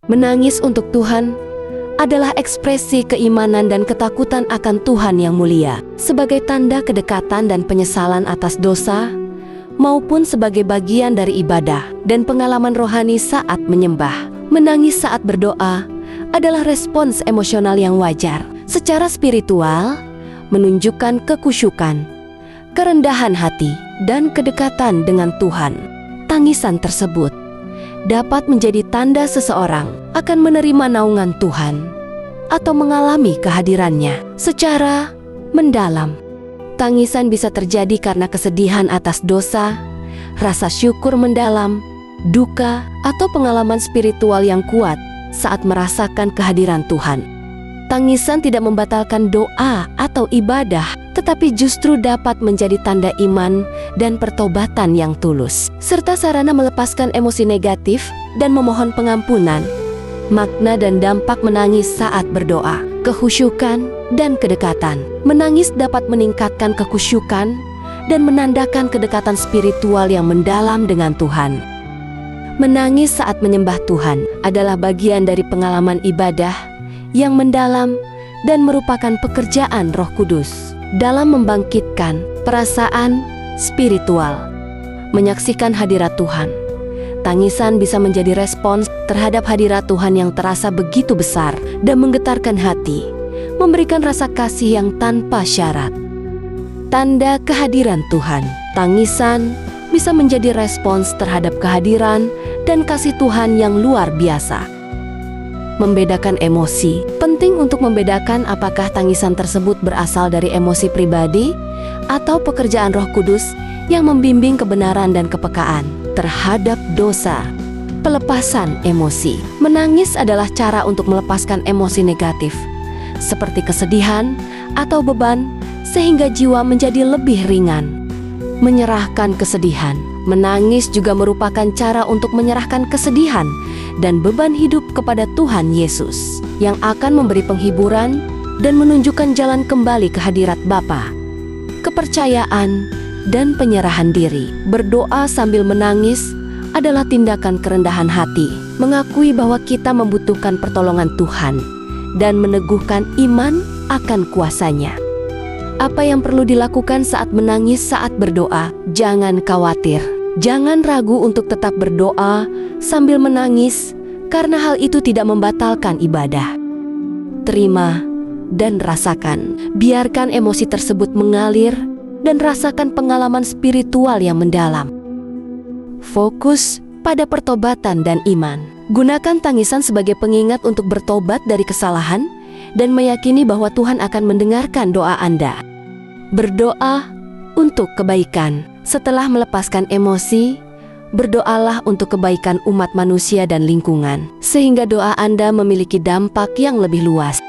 Menangis untuk Tuhan adalah ekspresi keimanan dan ketakutan akan Tuhan yang mulia, sebagai tanda kedekatan dan penyesalan atas dosa, maupun sebagai bagian dari ibadah dan pengalaman rohani saat menyembah. Menangis saat berdoa adalah respons emosional yang wajar. Secara spiritual, menunjukkan kekusyukan, kerendahan hati, dan kedekatan dengan Tuhan. Tangisan tersebut dapat menjadi tanda seseorang akan menerima naungan Tuhan atau mengalami kehadirannya secara mendalam. Tangisan bisa terjadi karena kesedihan atas dosa, rasa syukur mendalam, duka, atau pengalaman spiritual yang kuat saat merasakan kehadiran Tuhan. Tangisan tidak membatalkan doa atau ibadah, tetapi justru dapat menjadi tanda iman dan pertobatan yang tulus, serta sarana melepaskan emosi negatif dan memohon pengampunan. Makna dan dampak menangis saat berdoa: kekhusyukan dan kedekatan. Menangis dapat meningkatkan kekhusyukan dan menandakan kedekatan spiritual yang mendalam dengan Tuhan. Menangis saat menyembah Tuhan adalah bagian dari pengalaman ibadah yang mendalam dan merupakan pekerjaan Roh Kudus dalam membangkitkan perasaan spiritual. Menyaksikan hadirat Tuhan, tangisan bisa menjadi respons terhadap hadirat Tuhan yang terasa begitu besar dan menggetarkan hati, memberikan rasa kasih yang tanpa syarat. Tanda kehadiran Tuhan. Tangisan bisa menjadi respons terhadap kehadiran dan kasih Tuhan yang luar biasa. Membedakan emosi. Penting untuk membedakan apakah tangisan tersebut berasal dari emosi pribadi atau pekerjaan Roh Kudus yang membimbing kebenaran dan kepekaan terhadap dosa. Pelepasan emosi. Menangis adalah cara untuk melepaskan emosi negatif, seperti kesedihan atau beban, sehingga jiwa menjadi lebih ringan. Menyerahkan kesedihan. Menangis juga merupakan cara untuk menyerahkan kesedihan dan beban hidup kepada Tuhan Yesus, yang akan memberi penghiburan dan menunjukkan jalan kembali ke hadirat Bapa. Kepercayaan dan penyerahan diri. Berdoa sambil menangis adalah tindakan kerendahan hati, mengakui bahwa kita membutuhkan pertolongan Tuhan dan meneguhkan iman akan kuasa-Nya. Apa yang perlu dilakukan saat menangis saat berdoa? Jangan khawatir, jangan ragu untuk tetap berdoa sambil menangis, karena hal itu tidak membatalkan ibadah. Terima dan rasakan. Biarkan emosi tersebut mengalir dan rasakan pengalaman spiritual yang mendalam. Fokus pada pertobatan dan iman. Gunakan tangisan sebagai pengingat untuk bertobat dari kesalahan dan meyakini bahwa Tuhan akan mendengarkan doa Anda. Berdoa untuk kebaikan. Setelah melepaskan emosi, berdoalah untuk kebaikan umat manusia dan lingkungan, sehingga doa Anda memiliki dampak yang lebih luas.